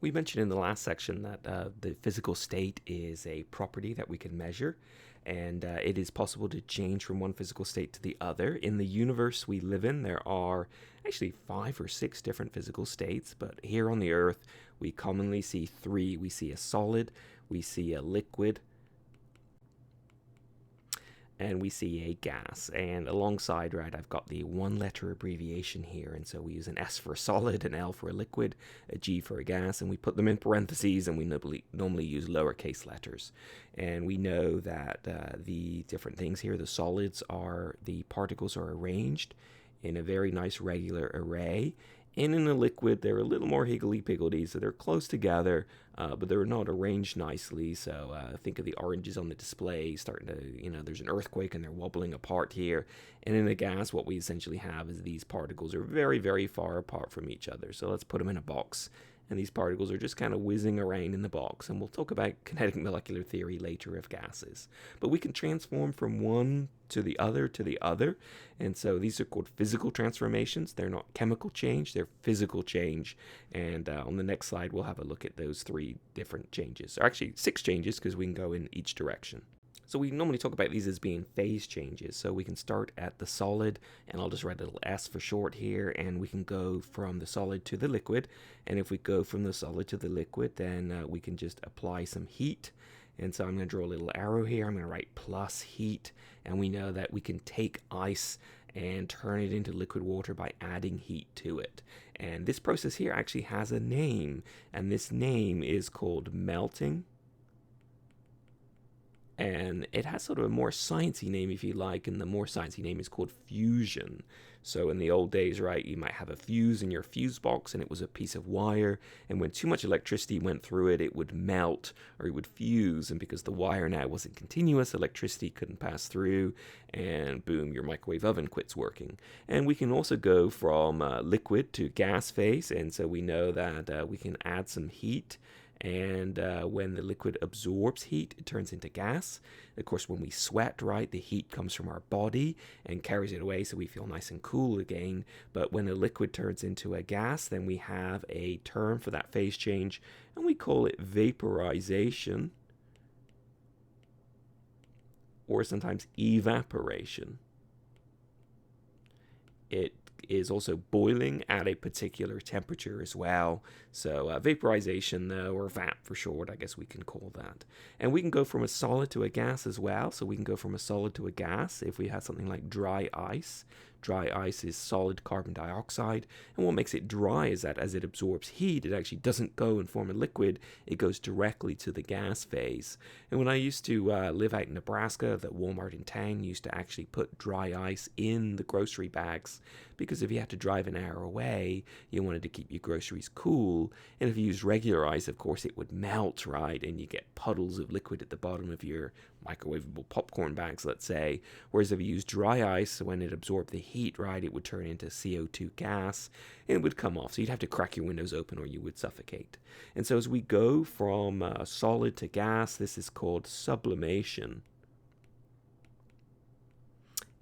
We mentioned in the last section that the physical state is a property that we can measure, and it is possible to change from one physical state to the other. In the universe we live in, there are actually 5 or 6 different physical states, but here on the Earth, we commonly see 3. We see a solid, we see a liquid, and we see a gas. And alongside, right, I've got the 1-letter abbreviation here, and so we use an S for a solid, an L for a liquid, a G for a gas, and we put them in parentheses, and we normally use lowercase letters. And we know that the different things here, the solids are, the particles are arranged in a very nice regular array. And in a liquid, they're a little more higgledy-piggledy, so they're close together, but they're not arranged nicely. So think of the oranges on the display starting to, there's an earthquake and they're wobbling apart here. And in a gas, what we essentially have is these particles are very, very far apart from each other. So let's put them in a box. And these particles are just kind of whizzing around in the box. And we'll talk about kinetic molecular theory later of gases. But we can transform from one to the other. And so these are called physical transformations. They're not chemical change, they're physical change. And on the next slide, we'll have a look at those 3 different changes. Or actually 6 changes, because we can go in each direction. So we normally talk about these as being phase changes. So we can start at the solid, and I'll just write a little s for short here, and we can go from the solid to the liquid. And if we go from the solid to the liquid, then we can just apply some heat. And so I'm going to draw a little arrow here. I'm going to write plus heat, and we know that we can take ice and turn it into liquid water by adding heat to it. And this process here actually has a name, and this name is called melting. And it has sort of a more sciencey name, if you like, and the more sciencey name is called fusion. So in the old days, right, you might have a fuse in your fuse box, and it was a piece of wire, and when too much electricity went through it, it would melt, or it would fuse, and because the wire now wasn't continuous, electricity couldn't pass through, and boom, your microwave oven quits working. And we can also go from liquid to gas phase, and so we know that we can add some heat, and when the liquid absorbs heat, it turns into gas. Of course, when we sweat, right, the heat comes from our body and carries it away, so we feel nice and cool again. But when a liquid turns into a gas, then we have a term for that phase change, and we call it vaporization, or sometimes evaporation. It is also boiling at a particular temperature as well. So vaporization, though, or VAP for short, I guess we can call that. And we can go from a solid to a gas as well. So we can go from a solid to a gas if we have something like dry ice. Dry ice is solid carbon dioxide, and what makes it dry is that as it absorbs heat, it actually doesn't go and form a liquid, it goes directly to the gas phase. And when I used to live out in Nebraska, the Walmart in town used to actually put dry ice in the grocery bags, because if you had to drive an hour away, you wanted to keep your groceries cool, and if you used regular ice, of course, it would melt, right, and you get puddles of liquid at the bottom of your microwavable popcorn bags, let's say. Whereas if you use dry ice, when it absorbed the heat, right, it would turn into CO2 gas and it would come off. So you'd have to crack your windows open or you would suffocate. And so as we go from solid to gas, this is called sublimation.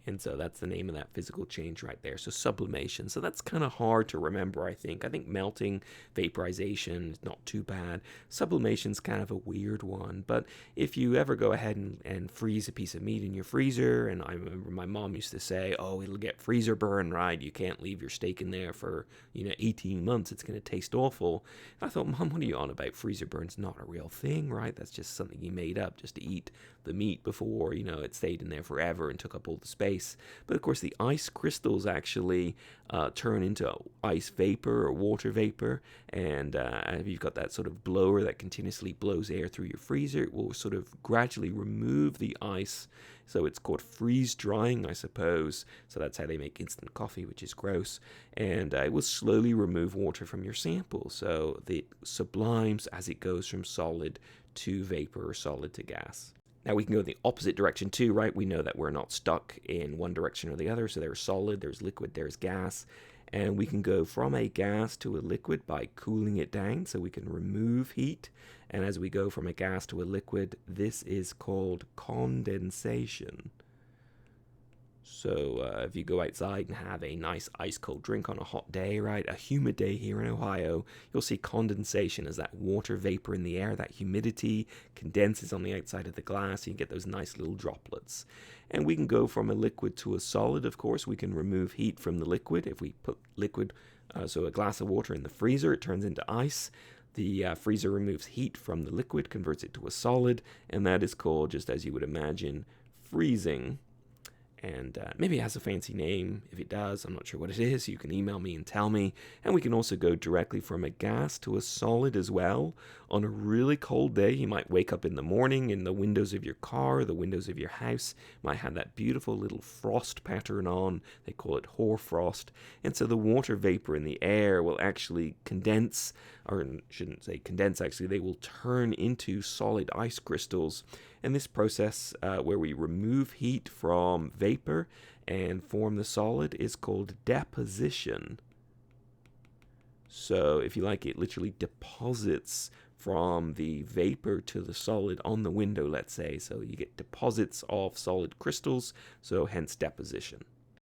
And so that's the name of that physical change right there. So sublimation. So that's kind of hard to remember, I think. I think melting, vaporization is not too bad. Sublimation's kind of a weird one. But if you ever go ahead and freeze a piece of meat in your freezer, and I remember my mom used to say, oh, it'll get freezer burn, right? You can't leave your steak in there for, 18 months. It's going to taste awful. I thought, Mom, what are you on about? Freezer burn's not a real thing, right? That's just something you made up just to eat the meat before, it stayed in there forever and took up all the space. But of course, the ice crystals actually turn into ice vapor or water vapor. And if you've got that sort of blower that continuously blows air through your freezer, it will sort of gradually remove the ice. So it's called freeze drying, I suppose. So that's how they make instant coffee, which is gross. And it will slowly remove water from your sample. So it sublimes as it goes from solid to vapor or solid to gas. Now we can go in the opposite direction too, right? We know that we're not stuck in one direction or the other. So there's solid, there's liquid, there's gas. And we can go from a gas to a liquid by cooling it down, so we can remove heat. And as we go from a gas to a liquid, this is called condensation. So if you go outside and have a nice ice cold drink on a hot day, right, a humid day here in Ohio, you'll see condensation as that water vapor in the air, that humidity condenses on the outside of the glass. And you get those nice little droplets. And we can go from a liquid to a solid. Of course, we can remove heat from the liquid. If we put liquid, so a glass of water in the freezer, it turns into ice. The freezer removes heat from the liquid, converts it to a solid, and that is called, just as you would imagine, freezing. And maybe it has a fancy name. If it does, I'm not sure what it is. You can email me and tell me. And we can also go directly from a gas to a solid as well. On a really cold day, you might wake up in the morning and the windows of your car, the windows of your house might have that beautiful little frost pattern on. They call it hoarfrost. And so the water vapor in the air will actually condense, or shouldn't say condense actually, they will turn into solid ice crystals. And this process where we remove heat from vapor and form the solid is called deposition. So if you like, it literally deposits from the vapor to the solid on the window, let's say. So you get deposits of solid crystals, so hence deposition.